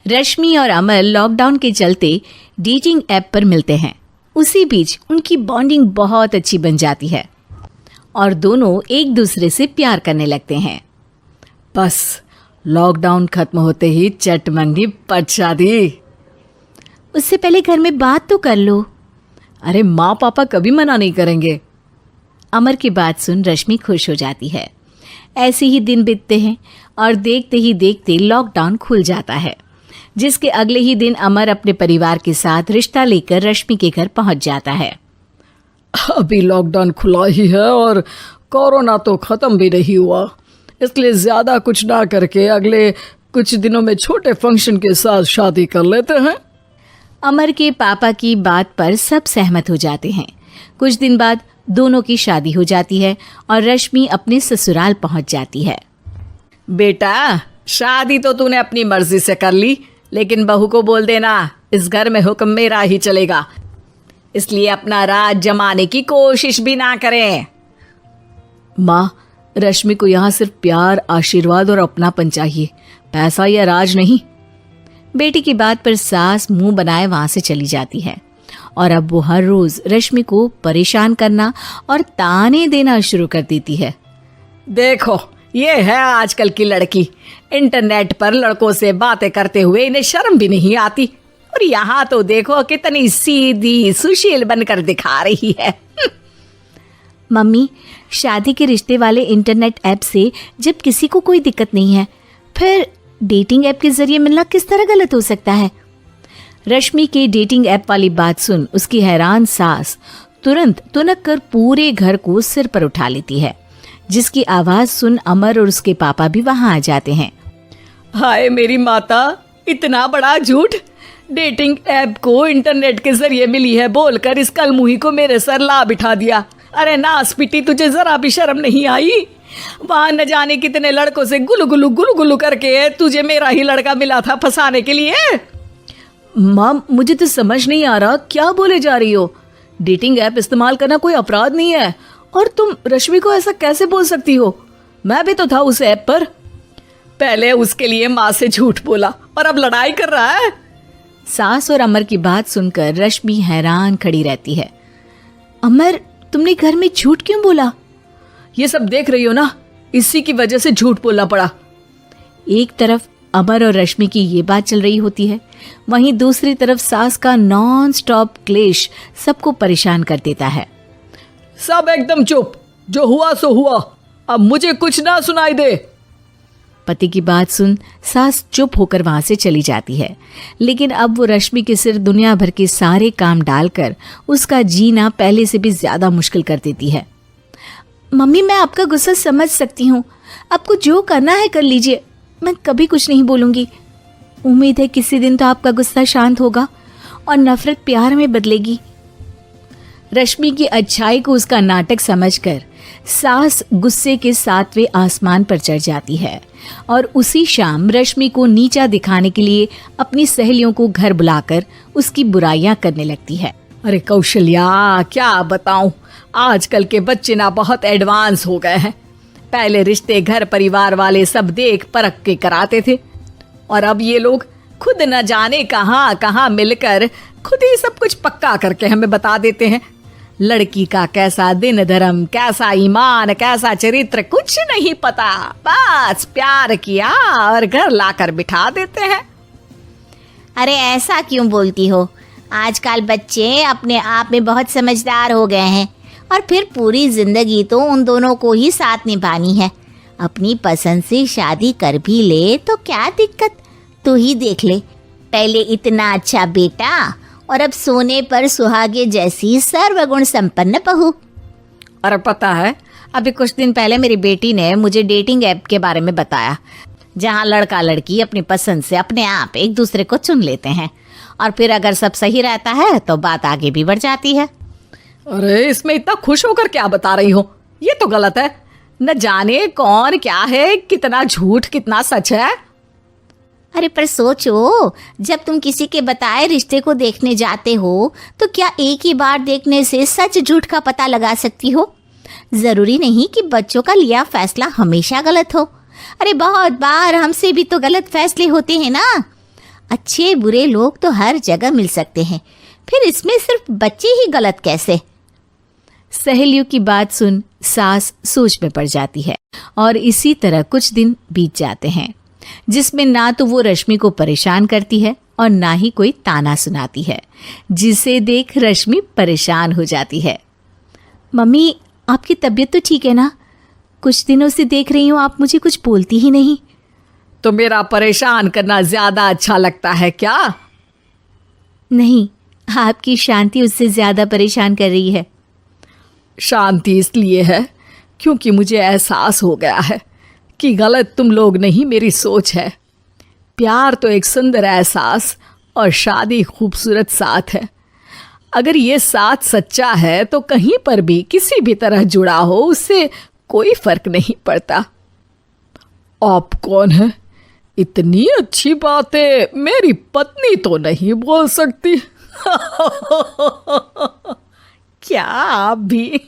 रश्मि और अमर लॉकडाउन के चलते डेटिंग ऐप पर मिलते हैं। उसी बीच उनकी बॉन्डिंग बहुत अच्छी बन जाती है और दोनों एक दूसरे से प्यार करने लगते हैं। बस लॉकडाउन खत्म होते ही चट मंगी पट शादी। उससे पहले घर में बात तो कर लो। अरे माँ पापा कभी मना नहीं करेंगे। अमर की बात सुन रश्मि खुश हो जाती है। ऐसे ही दिन बीतते हैं और देखते ही देखते लॉकडाउन खुल जाता है, जिसके अगले ही दिन अमर अपने परिवार के साथ रिश्ता लेकर रश्मि के घर पहुंच जाता है। अभी लॉकडाउन खुला ही है और कोरोना तो ख़त्म भी नहीं हुआ, इसलिए ज़्यादा कुछ ना करके अगले कुछ दिनों में छोटे फंक्शन के साथ शादी कर लेते हैं। अमर के पापा की बात पर सब सहमत हो जाते हैं। कुछ दिन बाद दोनों की शादी हो जाती है और रश्मि अपने ससुराल पहुंच जाती है। बेटा, शादी तो तूने अपनी मर्जी से कर ली, लेकिन बहू को बोल देना इस घर में हुक्म मेरा ही चलेगा, इसलिए अपना राज जमाने की कोशिश भी ना करें। माँ, रश्मि को यहाँ सिर्फ प्यार, आशीर्वाद और अपनापन चाहिए, पैसा या राज नहीं। बेटी की बात पर सास मुंह बनाए वहां से चली जाती है और अब वो हर रोज रश्मि को परेशान करना और ताने देना शुरू कर देती है। देखो, ये है आजकल की लड़की, इंटरनेट पर लड़कों से बातें करते हुए इन्हें शर्म भी नहीं आती, और यहाँ तो देखो कितनी सीधी सुशील बनकर दिखा रही है। मम्मी, शादी के रिश्ते वाले इंटरनेट ऐप से जब किसी को कोई दिक्कत नहीं है, फिर डेटिंग ऐप के जरिए मिलना किस तरह गलत हो सकता है? रश्मि के डेटिंग ऐप वाली बात सुन उसकी हैरान सास तुरंत तुनक कर पूरे घर को सिर पर उठा लेती है, जिसकी आवाज सुन अमर और उसके पापा भी वहां आ जाते हैं। हाय मेरी माता, इतना बड़ा झूठ! डेटिंग ऐप को इंटरनेट के जरिए मिली है बोलकर इस कलमुही को मेरे सर ला बिठा दिया। अरे नास पिटी, तुझे जरा भी शर्म नहीं आई? वहां न जाने कितने लड़कों से गुलु गुलु करके तुझे मेरा ही लड़का मिला था फंसाने के लिए। माँ, मुझे तो समझ नहीं आ रहा क्या बोले जा रही हो। डेटिंग ऐप इस्तेमाल करना कोई अपराध नहीं है, और तुम रश्मि को ऐसा कैसे बोल सकती हो? मैं भी तो था उस ऐप पर। पहले उसके लिए माँ से झूठ बोला और अब लड़ाई कर रहा है। सास और अमर की बात सुनकर रश्मि हैरान खड़ी रहती है। अमर, तुमने घर में झूठ क्यों बोला? ये सब देख रही हो ना, इसी की वजह से झूठ बोलना पड़ा। एक तरफ अमर और रश्मि की ये बात चल रही होती है, वहीं दूसरी तरफ सास का नॉन स्टॉप क्लेश सबको परेशान कर देता है। सब एकदम चुप, जो हुआ सो हुआ, अब मुझे कुछ ना सुनाई दे। पति की बात सुन सास चुप होकर वहां से चली जाती है, लेकिन अब वो रश्मि के सिर दुनिया भर के सारे काम डालकर उसका जीना पहले से भी ज्यादा मुश्किल कर देती है। मम्मी, मैं आपका गुस्सा समझ सकती हूँ, आपको जो करना है कर लीजिए, मैं कभी कुछ नहीं बोलूंगी। उम्मीद है किसी दिन तो आपका गुस्सा शांत होगा और नफरत प्यार में बदलेगी। रश्मि की अच्छाई को उसका नाटक समझकर सास गुस्से के 7वें आसमान पर चढ़ जाती है और उसी शाम रश्मि को नीचा दिखाने के लिए अपनी सहेलियों को घर बुलाकर उसकी बुराइयां करने लगती है। अरे कौशल्या, क्या बताऊं, आजकल के बच्चे ना बहुत एडवांस हो गए हैं। पहले रिश्ते घर परिवार वाले सब देख परख के कराते थे, और अब ये लोग खुद न जाने कहाँ कहाँ मिलकर खुद ही सब कुछ पक्का करके हमें बता देते हैं। लड़की का कैसा दिन धर्म, कैसा ईमान, कैसा चरित्र कुछ नहीं पता, बस प्यार किया और घर लाकर बिठा देते हैं। अरे ऐसा क्यों बोलती हो? आजकल बच्चे अपने आप में बहुत समझदार हो गए हैं, और फिर पूरी जिंदगी तो उन दोनों को ही साथ निभानी है। अपनी पसंद से शादी कर भी ले तो क्या दिक्कत? तू ही देख ले, पहले इतना अच्छा बेटा और अब सोने पर सुहागे जैसी सर्वगुण संपन्न बहू। और पता है, अभी कुछ दिन पहले मेरी बेटी ने मुझे डेटिंग ऐप के बारे में बताया, जहां लड़का लड़की अपनी पसंद से अपने आप एक दूसरे को चुन लेते हैं, और फिर अगर सब सही रहता है तो बात आगे भी बढ़ जाती है। अरे इसमें इतना खुश होकर क्या बता रही हो? ये तो गलत है। न जाने कौन क्या है, कितना झूठ कितना सच है। अरे पर सोचो, जब तुम किसी के बताए रिश्ते को देखने जाते हो तो क्या एक ही बार देखने से सच झूठ का पता लगा सकती हो? जरूरी नहीं कि बच्चों का लिया फैसला हमेशा गलत हो। अरे बहुत बार हमसे भी तो गलत फैसले होते हैं ना। अच्छे बुरे लोग तो हर जगह मिल सकते हैं, फिर इसमें सिर्फ बच्चे ही गलत कैसे? सहेलियों की बात सुन सास सोच में पड़ जाती है और इसी तरह कुछ दिन बीत जाते हैं, जिसमें ना तो वो रश्मि को परेशान करती है और ना ही कोई ताना सुनाती है, जिसे देख रश्मि परेशान हो जाती है। मम्मी, आपकी तबीयत तो ठीक है ना? कुछ दिनों से देख रही हूँ आप मुझे कुछ बोलती ही नहीं। तो मेरा परेशान करना ज्यादा अच्छा लगता है क्या? नहीं, आपकी शांति उससे ज्यादा परेशान कर रही है। शांति इसलिए है क्योंकि मुझे एहसास हो गया है कि गलत तुम लोग नहीं, मेरी सोच है। प्यार तो एक सुंदर एहसास और शादी खूबसूरत साथ है। अगर ये साथ सच्चा है तो कहीं पर भी किसी भी तरह जुड़ा हो, उससे कोई फर्क नहीं पड़ता। आप कौन है? इतनी अच्छी बातें मेरी पत्नी तो नहीं बोल सकती। क्या आप भी?